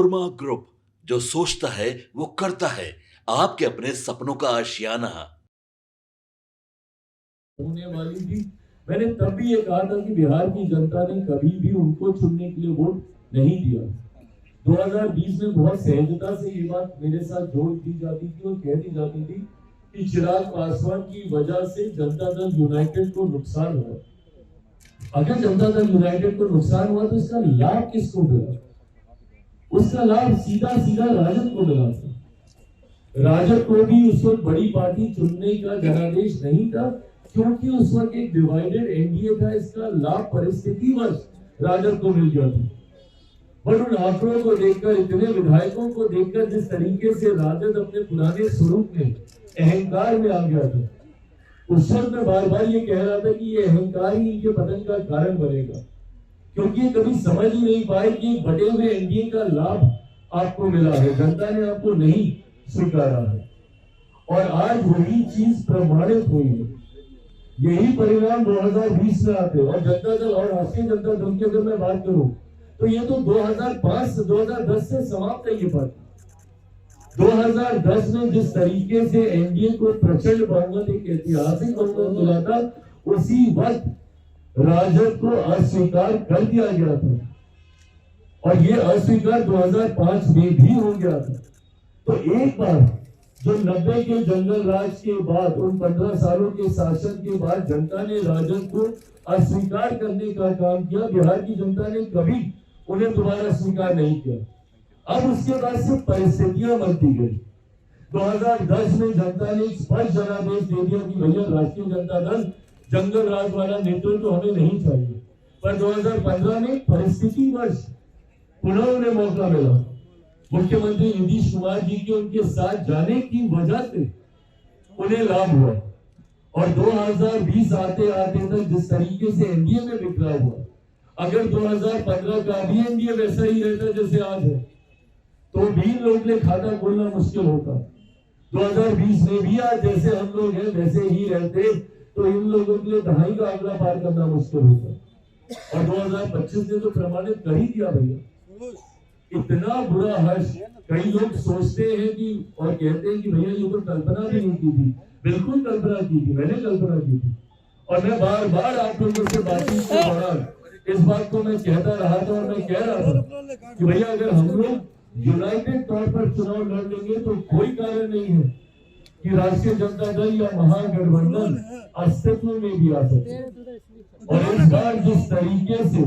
Korma group, जो सोचता है वो करता है। आपके अपने सपनों का आशियाना। होने वाली थी। मैंने तब भी ये कहा था कि बिहार की जनता ने कभी भी उनको चुनने के लिए वोट नहीं दिया। 2020 में बहुत सहजता से ये बात मेरे साथ जोड़ दी जाती थी और कह दी जाती थी कि चिराग पासवान की वजह से जनता दल यूनाइटेड को नुकसान हुआ। अगर जनता दल यूनाइटेड को नुकसान हुआ तो इसका लाभ किसको मिला? उसका लाभ सीधा सीधा राजद को मिला था। राजद को भी उस वक्त बड़ी पार्टी चुनने का जनादेश नहीं था, क्योंकि उस वक्त एक डिवाइडेड एनडीए था। इसका लाभ परिस्थितिवश राजद को मिल गया था। पर उन आंकड़ों को देखकर, इतने विधायकों को देखकर, जिस तरीके से राजद अपने पुराने स्वरूप में अहंकार में आ गया था, उस वक्त मैं बार बार ये कह रहा था कि ये अहंकार ही इनके पतन का कारण बनेगा, क्योंकि ये कभी समझ ही नहीं पाए कि बटे हुए एनडीए का लाभ आपको मिला है, जनता ने आपको नहीं स्वीकारा है। और आज वही चीज प्रमाणित हुई है। यही परिणाम 2020 में आते और जनता दल और राष्ट्रीय जनता दल की अगर मैं बात करूं तो ये तो 2005 से 2010 से समाप्त है ये पार्टी। 2010 में जिस तरीके से एनडीए को प्रचंड बहुमत, एक ऐतिहासिक बहुमत मिला था, उसी वक्त राजद को अस्वीकार कर दिया गया था और ये अस्वीकार 2005 में भी हो गया था। तो एक बार जो 90 के जंगल राज के बाद, उन 15 सालों के शासन के बाद जनता ने राजद को अस्वीकार करने का काम किया। बिहार की जनता ने कभी उन्हें दोबारा स्वीकार नहीं किया। अब उसके बाद से परिस्थितियां बनती गई। 2010 में जनता ने स्पष्ट जनादेश दे दिया कि भैया राष्ट्रीय जनता दल जंगल राज वाला नेतृत्व तो हमें नहीं चाहिए। पर 2015 में परिस्थितिवश पुनः उन्हें मौका मिला। मुख्यमंत्री नीतीश कुमार जी के उनके साथ जाने की वजह से उन्हें लाभ हुआ। और 2020 आते आते तक जिस तरीके से एनडीए में बिखरा हुआ, अगर 2015 का भी एनडीए वैसा ही रहता जैसे आज है तो भी लोगों के लिए खाता खोलना मुश्किल होता। 2020 में भी आज जैसे हम लोग हैं वैसे ही रहते तो इन लोगों के लिए दहाई का आंकड़ा पार करना मुश्किल होता। और 2025 ने तो प्रमाणित कर ही दिया भैया। इतना बुरा हर्ष, कई लोग सोचते हैं कि और कहते हैं कि भैया ये तो कल्पना भी नहीं की थी। बिल्कुल कल्पना की थी, मैंने कल्पना की थी। और मैं बार बार आप लोगों से बातचीत के दौरान इस बात को मैं कहता रहा था और मैं कह रहा था कि भैया अगर हम लोग यूनाइटेड तौर पर चुनाव लड़ लेंगे तो कोई कारण नहीं है कि राष्ट्रीय जनता दल या महागठबंधन अस्तित्व में भी आ सके। और इस बार जिस तरीके से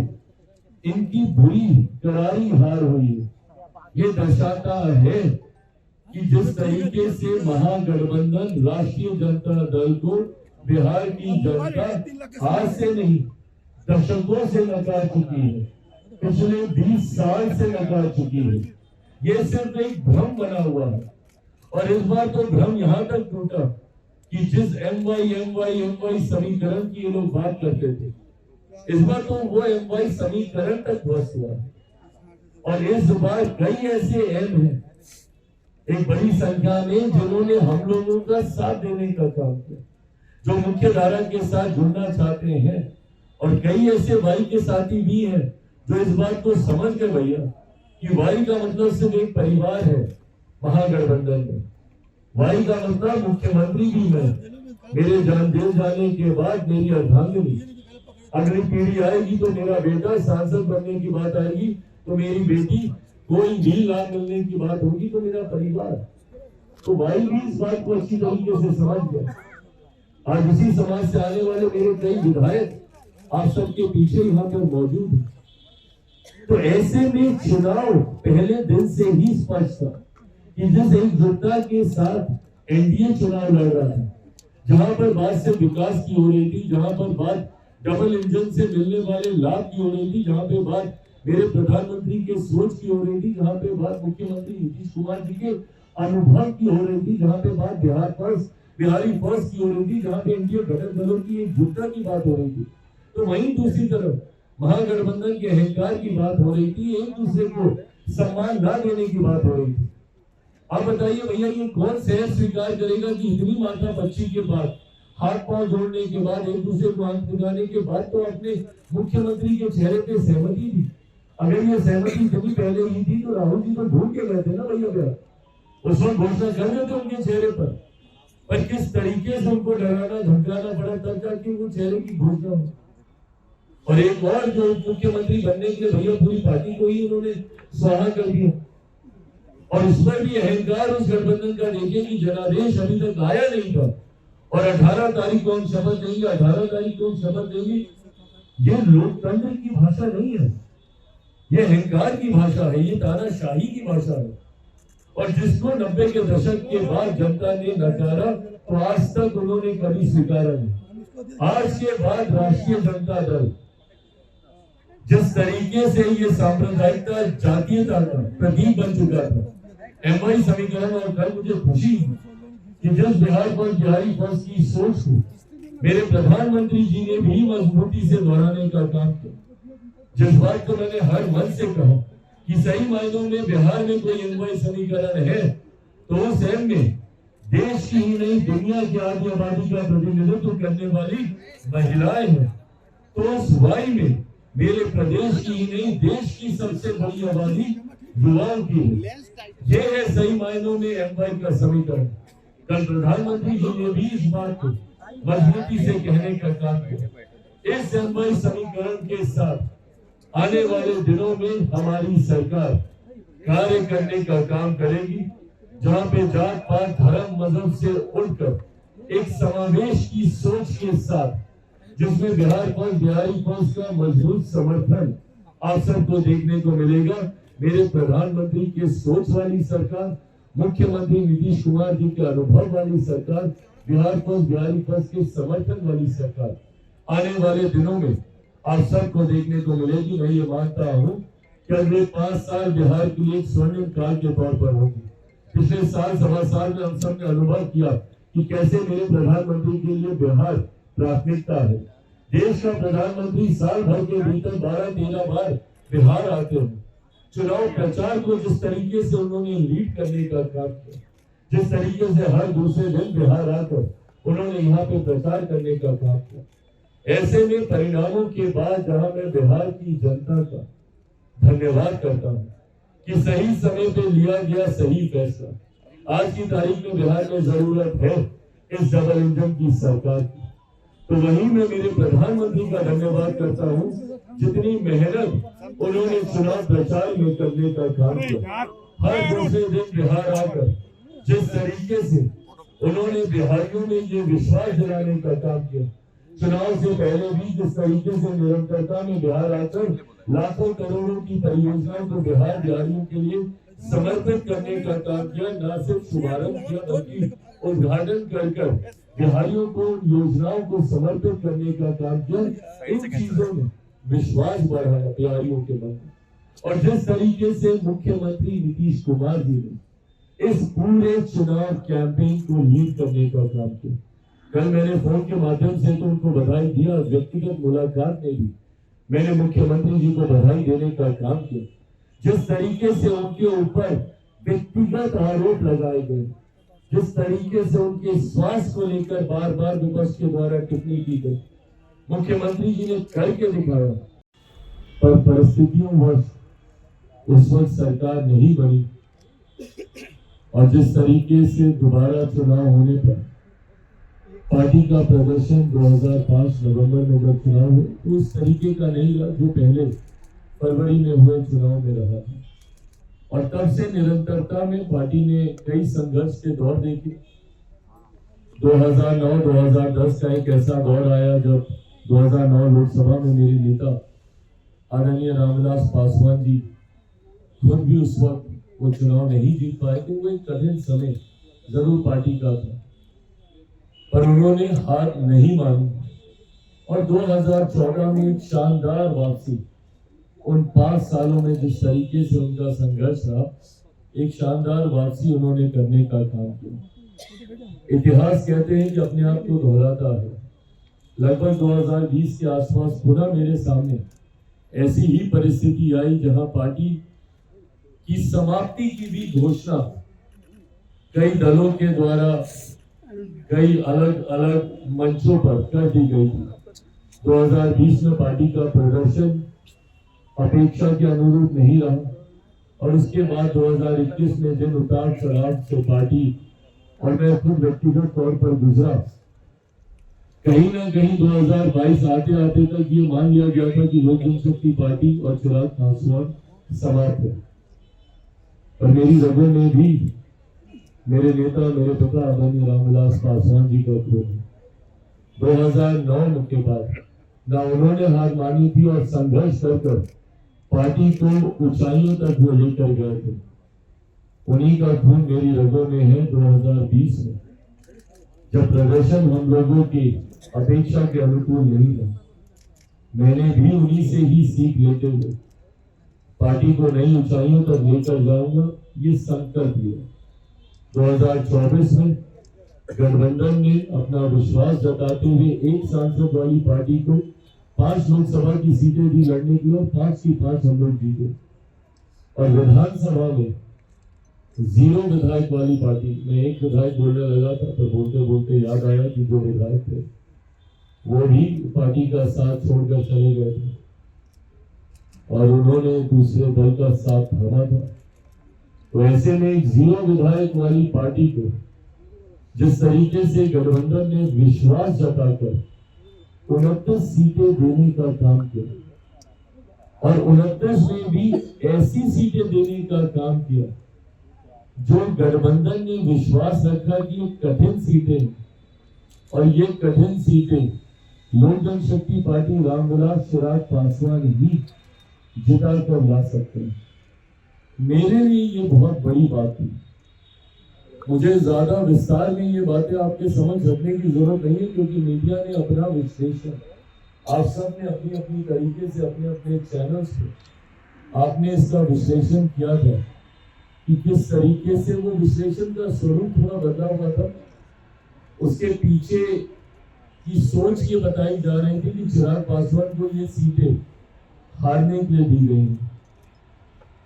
इनकी बुरी करारी हार हुई है, ये दर्शाता है कि जिस तरीके से महागठबंधन राष्ट्रीय जनता दल को बिहार की जनता आज से नहीं दशकों से नकार चुकी है, पिछले 20 साल से नकार चुकी है। ये सिर्फ एक भ्रम बना हुआ है। और इस बार तो भ्रम यहां तक टूटा कि जिस एमवाई समीकरण की ये लोग बात करते थे, इस बार तो वो एमवाई समीकरण तक ध्वस्त हुआ। और इस बार कई ऐसे एम हैं एक बड़ी संख्या में जिन्होंने हम लोगों का साथ देने का काम किया, जो मुख्य धारा के साथ जुड़ना चाहते हैं। और कई ऐसे वाई के साथी भी हैं जो इस बात को समझ गए भैया कि वाई का मतलब सिर्फ एक परिवार है महागठबंधन में। वाई का मतलब मुख्यमंत्री भी मैं, मेरे जेल जाने के बाद मेरी अर्धांगिनी, अगली पीढ़ी आएगी तो मेरा बेटा, सांसद बनने की बात आएगी तो मेरी बेटी, कोई भी लाभ मिलने की बात होगी तो मेरा परिवार। तो वाई भी इस बात को अच्छी तरीके से समझ गया। आज इसी समाज से आने वाले मेरे कई विधायक आप सबके पीछे यहाँ पर मौजूद है। तो ऐसे में चुनाव पहले दिन से ही स्पष्ट था कि जिस एकजुटता के साथ एनडीए चुनाव लड़ रहा था, जहां पर बात से विकास की हो रही थी, जहां पर बात डबल इंजन से मिलने वाले लाभ की हो रही थी, जहां पे बात मेरे प्रधानमंत्री के सोच की हो रही थी, जहां पे बात मुख्यमंत्री नीतीश कुमार जी के अनुभव की हो रही थी, जहां पे बात बिहारी फर्स्ट की हो रही थी, जहां पे एनडीए घटक दलों की एकजुटता की बात हो रही थी, तो वहीं दूसरी तरफ महागठबंधन के अहंकार की बात हो रही थी, एक दूसरे को सम्मान न देने की बात हो रही थी। आप बताइए भैया ये कौन सहज स्वीकार करेगा कि इतनी माता बच्ची के बाद, हाथ पांव जोड़ने के बाद, एक दूसरे को आंख दिखाने के बाद तो अपने मुख्यमंत्री के चेहरे पे सहमति थी। अगर ये सहमति इतनी पहले ही थी तो राहुल जी तो ढूंढ के गए थे ना भैया भैया, उस वक्त घोषणा कर रहे थे उनके चेहरे पर किस तरीके से उनको डराना धमकाना पड़ा तब जाके वो चेहरे की घोषणा हो। और एक और जो मुख्यमंत्री बनने के लिए भैया पूरी पार्टी को ही उन्होंने स्वाहा कर दिया। और इस पर भी अहंकार उस गठबंधन का देखिए कि जनादेश अभी तक आया नहीं था और 18 तारीख को हम शपथ देंगे, 18 तारीख को हम शपथ देंगे। ये लोकतंत्र की भाषा नहीं है, ये अहंकार की भाषा है, ये तानाशाही की भाषा है। और जिसको 90 के दशक के बाद जनता ने नकारा तो आज तक उन्होंने कभी स्वीकारा नहीं। आज के बाद राष्ट्रीय जनता दल जिस तरीके से ये सांप्रदायिकता जातीयता का प्रतीक बन चुका था, एमआई समीकरण, और कल मुझे खुशी कि जिस बिहार फर्स्ट बिहारी फर्स्ट की सोच को मेरे प्रधानमंत्री जी ने भी मजबूती से दोहराने का काम किया। जिस बात को मैंने हर मन से कहा कि सही मायनों में बिहार में कोई एमआई समीकरण है तो उस एम में देश की ही नहीं दुनिया की आधी आबादी का प्रतिनिधित्व करने वाली महिलाएं हैं, तो उस वाई में मेरे प्रदेश की ही नहीं देश की सबसे बड़ी आबादी युवाओं की है। ये है सही मायनों में एमवाई का समीकरण। कल प्रधानमंत्री जी ने भी इस बात को मजबूती से कहने का काम किया। इस एमवाई समीकरण के साथ आने वाले दिनों में हमारी सरकार कार्य करने का काम करेगी, जहां पे जात पात धर्म मजहब से उठकर एक समावेश की सोच के साथ, जिसमें बिहार फर्स्ट बिहारी फर्स्ट का मजबूत समर्थन आप सबको देखने को मिलेगा। मेरे प्रधानमंत्री के सोच वाली सरकार, मुख्यमंत्री नीतीश कुमार जी के अनुभव वाली सरकार, बिहार फर्स्ट बिहारी फर्स्ट के समर्थन वाली सरकार आने वाले दिनों में आप सबको देखने को मिलेगी। मैं ये मानता हूँ कि अगले 5 साल बिहार के लिए एक स्वर्णिम काल के तौर पर होगी। पिछले साल सवा साल में हम सब ने अनुभव किया कि कैसे मेरे प्रधानमंत्री के लिए बिहार प्राथमिकता है। देश का प्रधानमंत्री साल भर के भीतर 12-13 बार बिहार आते हैं। चुनाव प्रचार को जिस तरीके से उन्होंने लीड करने का काम किया, जिस तरीके से हर दूसरे दिन बिहार आकर उन्होंने यहाँ पे प्रचार करने का काम किया, ऐसे में परिणामों के बाद जहां मैं बिहार की जनता का धन्यवाद करता हूं कि सही समय पे लिया गया सही फैसला। आज की तारीख में बिहार में जरूरत है इस डबल इंजन की सरकार की, तो वहीं मैं मेरे प्रधानमंत्री का धन्यवाद करता हूं जितनी मेहनत उन्होंने चुनाव प्रचार में करने का काम किया। हर दूसरे दिन बिहार आकर जिस तरीके से उन्होंने बिहारियों में ये विश्वास दिलाने का काम किया, चुनाव से पहले भी जिस तरीके से निरंतरता में बिहार आकर लाखों करोड़ों की परियोजनाओं को बिहार बिहारियों के लिए समर्पित करने का काम किया, न सिर्फ शुभारंभ किया बल्कि उद्घाटन कर बिहारियों को योजनाओं को समर्पित करने का काम किया। इन चीजों में विश्वास बढ़ाया बिहारियों के मन में। और जिस तरीके से मुख्यमंत्री नीतीश कुमार जी ने इस पूरे चुनाव कैंपेन को लीड करने का काम किया, कल मैंने फोन के माध्यम से तो उनको बधाई दिया, व्यक्तिगत मुलाकात में भी मैंने मुख्यमंत्री जी को बधाई देने का काम किया। जिस तरीके से उनके ऊपर व्यक्तिगत आरोप लगाए गए, जिस तरीके से उनके स्वास्थ्य को लेकर बार बार विपक्ष के द्वारा टिप्पणी की गई, मुख्यमंत्री जी ने करके दिखाया। पर परिस्थितियों वर्ष उस वक्त सरकार नहीं बनी और जिस तरीके से दोबारा चुनाव होने पर पार्टी का प्रदर्शन 2005 नवंबर में जब चुनाव हुए तो उस तरीके का नहीं रहा जो पहले फरवरी में हुए चुनाव में रहा था। और तब से निरंतरता में पार्टी ने कई संघर्ष के दौर देखे। 2009-2010 का एक ऐसा दौर आया जब 2009 लोकसभा में मेरे नेता आदरणीय रामविलास पासवान जी खुद भी उस वक्त वो चुनाव नहीं जीत पाए, तो वो एक कठिन समय जरूर पार्टी का था, पर उन्होंने हार नहीं मानी और 2014 में एक शानदार वापसी, उन 5 सालों में जिस तरीके से उनका संघर्ष रहा, एक शानदार वापसी उन्होंने करने का काम किया। इतिहास कहते हैं कि अपने आप को दोहराता है। लगभग 2020 के आसपास पुनः मेरे सामने ऐसी ही परिस्थिति आई जहां पार्टी की समाप्ति की भी घोषणा कई दलों के द्वारा कई अलग अलग मंचों पर कर दी गई थी। 2020 में पार्टी का प्रदर्शन अपेक्षा के अनुरूप नहीं रहा और उसके बाद 2021 में जिन उतार चढ़ाव से पार्टी और मैं खुद व्यक्तिगत तौर पर गुजरा, कहीं ना कहीं 2022 आते आते तक ये मान लिया गया था कि लोक जनशक्ति पार्टी और चिराग पासवान समाप्त है। और मेरी रगों में भी मेरे नेता, मेरे पिता आदरणीय रामविलास पासवान जी का खून है। 2009 के बाद ना उन्होंने हार मानी थी और संघर्ष कर पार्टी को ऊंचाइयों तक वो लेकर गए थे। उन्हीं का खून मेरी रगों में है। 2020 में जब प्रदर्शन हम लोगों की अपेक्षा के अनुकूल नहीं था, मैंने भी उन्हीं से ही सीख लेते हुए पार्टी को नई ऊंचाइयों तक लेकर जाऊंगा, ये संकल्प लिया। 2024 में गठबंधन ने अपना विश्वास जताते हुए एक सांसद वाली पार्टी को 5 लोकसभा की सीटें दी लड़ने के लिए और 5 की 5 हम लोग जीते। और विधानसभा में 0 विधायक वाली पार्टी में एक विधायक बोलने लगा था, तो बोलते बोलते याद आया कि जो विधायक थे वो भी पार्टी का साथ छोड़कर चले गए थे और उन्होंने दूसरे दल का साथ थामा था। तो ऐसे में 0 विधायक वाली पार्टी को जिस तरीके से गठबंधन ने विश्वास जताकर 29 सीटें देने का काम किया और 29 में भी ऐसी सीटें देने का काम किया जो गठबंधन ने विश्वास रखा कि ये कठिन सीटें और ये कठिन सीटें लोक जनशक्ति पार्टी रामविलास चिराग पासवान ही जिता कर ला सकते हैं। मेरे लिए ये बहुत बड़ी बात थी। मुझे ज्यादा विस्तार में ये बातें आपके समझ रखने की जरूरत नहीं है, क्योंकि मीडिया ने अपना विश्लेषण, आप सब ने अपनी अपनी तरीके से अपने अपने चैनल्स पे आपने इसका विश्लेषण किया था कि किस तरीके से वो विश्लेषण का स्वरूप थोड़ा बदला हुआ था। उसके पीछे की सोच ये बताई जा रही थी कि चिराग पासवान को ये सीटें हारने के लिए दी गई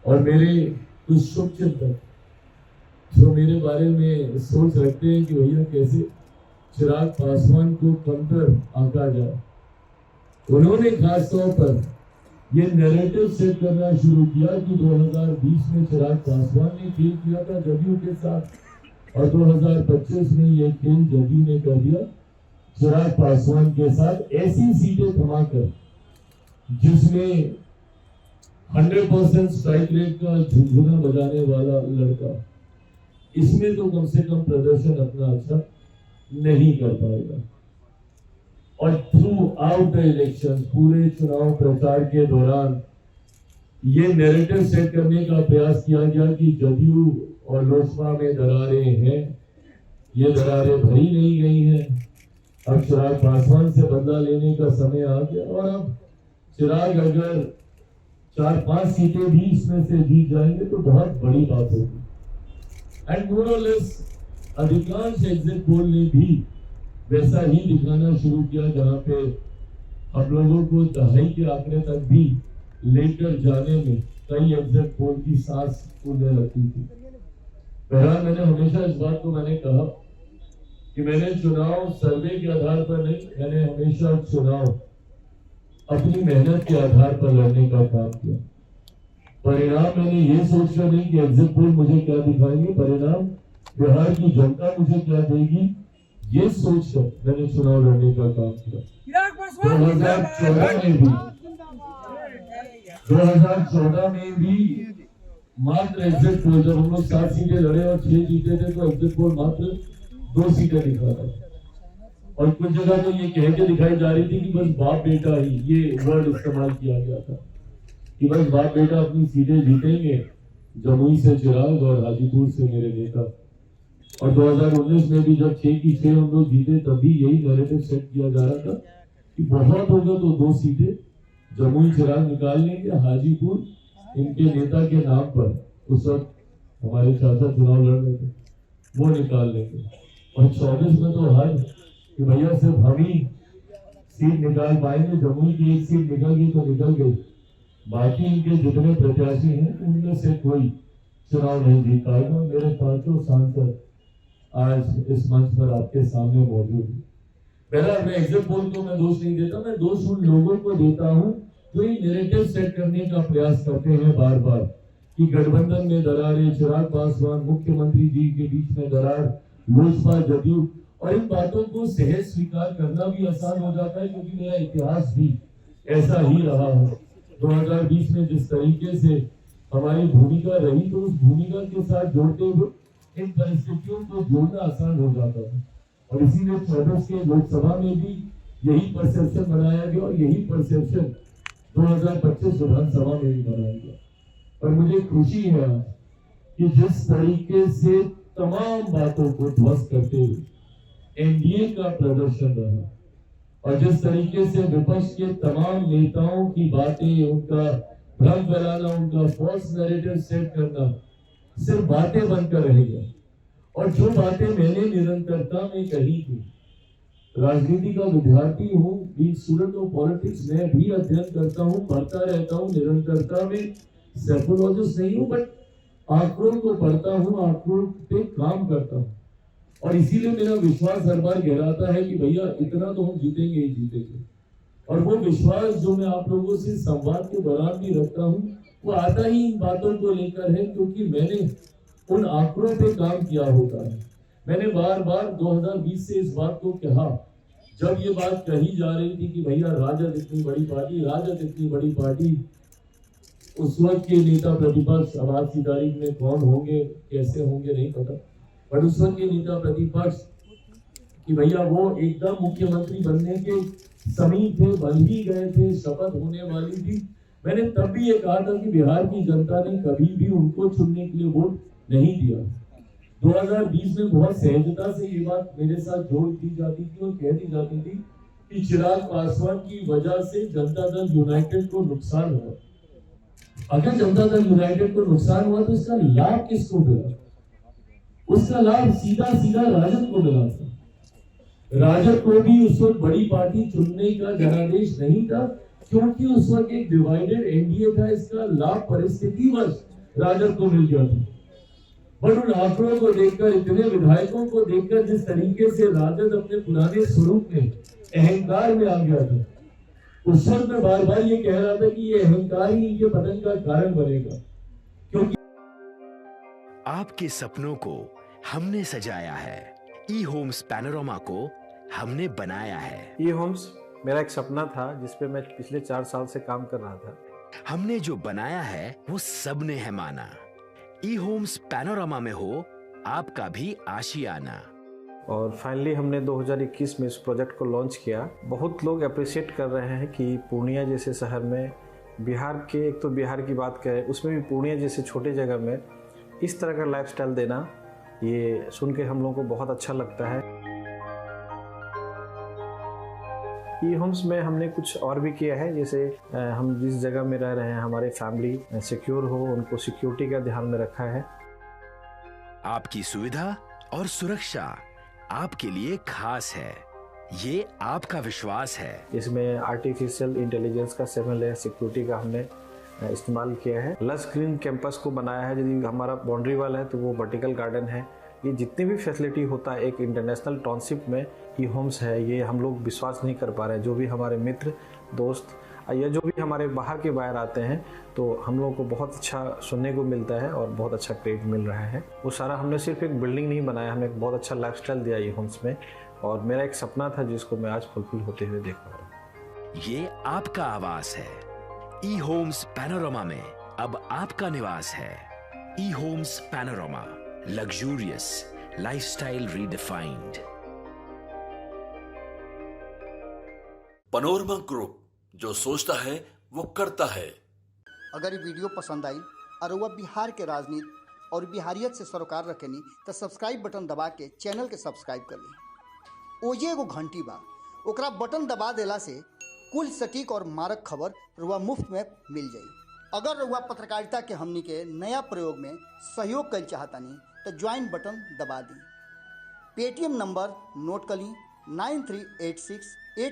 और मेरे कुछ शुभचिंतक जो मेरे बारे में सोच रखते हैं कि भैया कैसे चिराग पासवान को कमतर आंका जाए, उन्होंने खासतौर पर ये नैरेटिव सेट करना शुरू किया कि 2020 में चिराग पासवान ने खेल किया था जदयू के साथ और 2025 में ये खेल जदयू ने कर दिया चिराग पासवान के साथ। ऐसी सीटें थमाकर जिसमें 100% स्ट्राइक रेट का झुंझुना बजाने वाला लड़का, इसमें तो कम से कम प्रदर्शन अपना अच्छा नहीं कर पाएगा। और थ्रू आउट द इलेक्शन, पूरे चुनाव प्रचार के दौरान ये नैरेटिव सेट करने का प्रयास किया गया कि जदयू और लोजपा में दरारें हैं, ये दरारें भरी नहीं गई हैं, अब चिराग पासवान से बदला लेने का समय आ गया और अब चिराग अगर 4-5 सीटें भी इसमें से जीत जाएंगे तो बहुत बड़ी बात होगी। एंड मोर और लेस अधिकांश एग्जिट पोल ने भी वैसा ही दिखाना शुरू किया, जहां पे हम लोगों को दहाई के आंकड़े तक भी लेकर जाने में कई एग्जिट पोल की सांस फूलने लगती थी। बहरहाल मैंने हमेशा इस बात को मैंने कहा कि मैंने चुनाव सर्वे के आधार पर नहीं, मैंने हमेशा चुनाव अपनी मेहनत के आधार पर लड़ने का काम किया। परिणाम मैंने ये सोचकर नहीं कि एग्जिट पोल मुझे क्या दिखाएंगे, परिणाम बिहार की जनता मुझे क्या देगी, ये सोचकर मैंने चुनाव लड़ने का काम किया। 2014 में भी मात्र एग्जिट पोल, जब हम लोग 7 सीटें लड़े और 6 जीते थे, तो एग्जिट पोल मात्र 2 सीटें दिखा था और कुछ जगह तो ये कह के दिखाई जा रही थी कि बस बाप बेटा ही, ये वर्ड इस्तेमाल किया गया था कि बस बाप बेटा अपनी सीटें जीतेंगे, जमुई से चिराग और हाजीपुर से मेरे नेता। और 2019 में भी जब 6 की 6 हम लोग जीते, तभी यही नैरेटिव सेट किया जा रहा था कि बहुत होगा तो 2 सीटें जमुई चिराग निकाल लेंगे, हाजीपुर इनके नेता के नाम पर उस वक्त हमारे चाचा चुनाव लड़ रहे थे वो निकाल लेंगे। और 24 में तो हर कि भैया सिर्फ हम ही सीट निकाल पाएंगे, जमुई की 1 सीट निकल गई तो निकल गई, बाकी इनके जितने प्रत्याशी हैं उनमें से कोई चुनाव नहीं जीत पाएगा। मेरे 5 सांसद आज इस मंच पर आपके सामने मौजूद है। पहला मैं एग्जिट पोल को मैं दोष नहीं देता, मैं दोष उन लोगों को देता हूं जो ये नैरेटिव सेट करने का प्रयास करते हैं बार बार कि गठबंधन में दरारें, चिराग पासवान मुख्यमंत्री जी के बीच में दरार, लोजपा जदयू, और इन बातों को सहज स्वीकार करना भी आसान हो जाता है क्योंकि मेरा इतिहास भी ऐसा ही रहा है। 2020 में जिस तरीके से हमारी भूमिका रही तो उस भूमिका के साथ जोड़ते हुए इन परिस्थितियों को जोड़ना आसान हो जाता था और इसीलिए 24 के लोकसभा में भी यही परसेप्शन बनाया गया और यही परसेप्शन 2025 विधानसभा में भी बनाया गया। और मुझे खुशी है कि जिस तरीके से तमाम बातों को ध्वस्त करते हुए एनडीए का प्रदर्शन रहा और जिस तरीके से विपक्ष के तमाम नेताओं की बातें, उनका भ्रम फैलाना, उनका फॉल्स नैरेटिव सेट करना सिर्फ बातें बनकर रह गया। और जो बातें मैंने निरंतरता में कही थी, राजनीति का विद्यार्थी हूँ, बीइंग स्टूडेंट ऑफ पॉलिटिक्स, मैं भी अध्ययन करता हूँ, पढ़ता रहता हूँ, निरंतरता में साइकोलॉजिस्ट नहीं हूँ, बट आंकड़ों को पढ़ता हूँ, आंकड़ों पे काम करता हूँ और इसीलिए मेरा विश्वास हर बार गहराता है कि भैया इतना तो हम जीतेंगे ही जीतेंगे। और वो विश्वास जो मैं आप लोगों से संवाद के दौरान भी रखता हूँ वो आता ही इन बातों को लेकर है क्योंकि मैंने उन आंकड़ों पे काम किया होता है। मैंने बार बार 2020 से इस बात को कहा जब ये बात कही जा रही थी कि भैया राजद इतनी बड़ी पार्टी, राजद इतनी बड़ी पार्टी, उस वक्त के नेता प्रतिपक्ष, अब आज की तारीख में कौन होंगे कैसे होंगे नहीं पता, बट उस वक्त के नेता प्रतिपक्ष कि भैया वो एकदम मुख्यमंत्री बनने के समीप थे, बन ही गए थे, शपथ होने वाली थी। मैंने तब भी ये कहा था कि बिहार की जनता ने कभी भी उनको चुनने के लिए वोट नहीं दिया। 2020 में बहुत सहजता से ये बात मेरे साथ जोड़ दी जाती थी और कह दी जाती थी कि चिराग पासवान की वजह से जनता दल यूनाइटेड को नुकसान हुआ। अगर जनता दल यूनाइटेड को नुकसान हुआ तो इसका लाभ किसको मिला? उसका लाभ सीधा सीधा राजद को मिला था। राजद को भी उस वक्त बड़ी पार्टी चुनने का जनादेश नहीं था क्योंकि उस वक्त एक डिवाइडेड एनडीए था। इसका लाभ परिस्थितिवश राजद को मिल गया था। बट उन आंकड़ों को देखकर, इतने विधायकों को देखकर जिस तरीके से राजद अपने पुराने स्वरूप में अहंकार में आ गया था, उस वक्त मैं बार बार ये कह रहा था कि ये अहंकार ही इनके पतन का कारण बनेगा। क्योंकि आपके सपनों को हमने सजाया है, ई होम्स पैनोरमा को हमने बनाया है। ई होम्स मेरा एक सपना था जिस पे मैं पिछले 4 साल से काम कर रहा था। हमने जो बनाया है वो सबने है माना। ई होम्स पैनोरमा में हो आपका भी आशियाना। और फाइनली हमने 2021 में इस प्रोजेक्ट को लॉन्च किया। बहुत लोग अप्रिशिएट कर रहे हैं कि पूर्णिया जैसे शहर में, बिहार के, एक तो बिहार की बात करें उसमें भी पूर्णिया जैसे छोटे जगह में इस तरह का लाइफस्टाइल देना, ये सुन के हम लोगों को बहुत अच्छा लगता है। ई होम्स में हमने कुछ और भी किया है, जैसे हम जिस जगह में रह रहे हैं हमारे फैमिली सिक्योर हो, उनको सिक्योरिटी का ध्यान में रखा है। आपकी सुविधा और सुरक्षा आपके लिए खास है, ये आपका विश्वास है। इसमें आर्टिफिशियल इंटेलिजेंस का 7 लेयर सिक्योरिटी का हमने इस्तेमाल किया है। लस ग्रीन कैंपस को बनाया है। यदि हमारा बाउंड्री वाल है तो वो वर्टिकल गार्डन है। ये जितनी भी फैसिलिटी होता है एक इंटरनेशनल टाउनशिप में ई होम्स है, ये हम लोग विश्वास नहीं कर पा रहे हैं। जो भी हमारे मित्र, दोस्त या जो भी हमारे बाहर के बाहर आते हैं तो हम लोगों को बहुत अच्छा सुनने को मिलता है और बहुत अच्छा क्रेडिट मिल रहा है। वो सारा हमने सिर्फ एक बिल्डिंग नहीं बनाया, हमें एक बहुत अच्छा लाइफस्टाइल दिया ई होम्स में, और मेरा एक सपना था जिसको मैं आज फुलफिल होते हुए देख रहा हूँ। ये आपका आवास है। ई होम्स पैनोरमा में अब आपका निवास है। E Homes Panorama, luxurious lifestyle redefined. Panorama Group, जो सोचता है वो करता है। अगर ये वीडियो पसंद आई और वह बिहार के राजनीति और बिहारियत से सरोकार रखेनी तो सब्सक्राइब बटन दबा के चैनल के सब्सक्राइब कर ली। ओजे एगो घंटी बा, ओकरा बटन दबा देला से कुल सटीक और मारक खबर रुआ मुफ्त में मिल जाई। अगर रुआ पत्रकारिता के हमनी के नया प्रयोग में सहयोग कर चाहतानी तो ज्वाइन बटन दबा दी। पेटीएम नंबर नोट कर ली 9386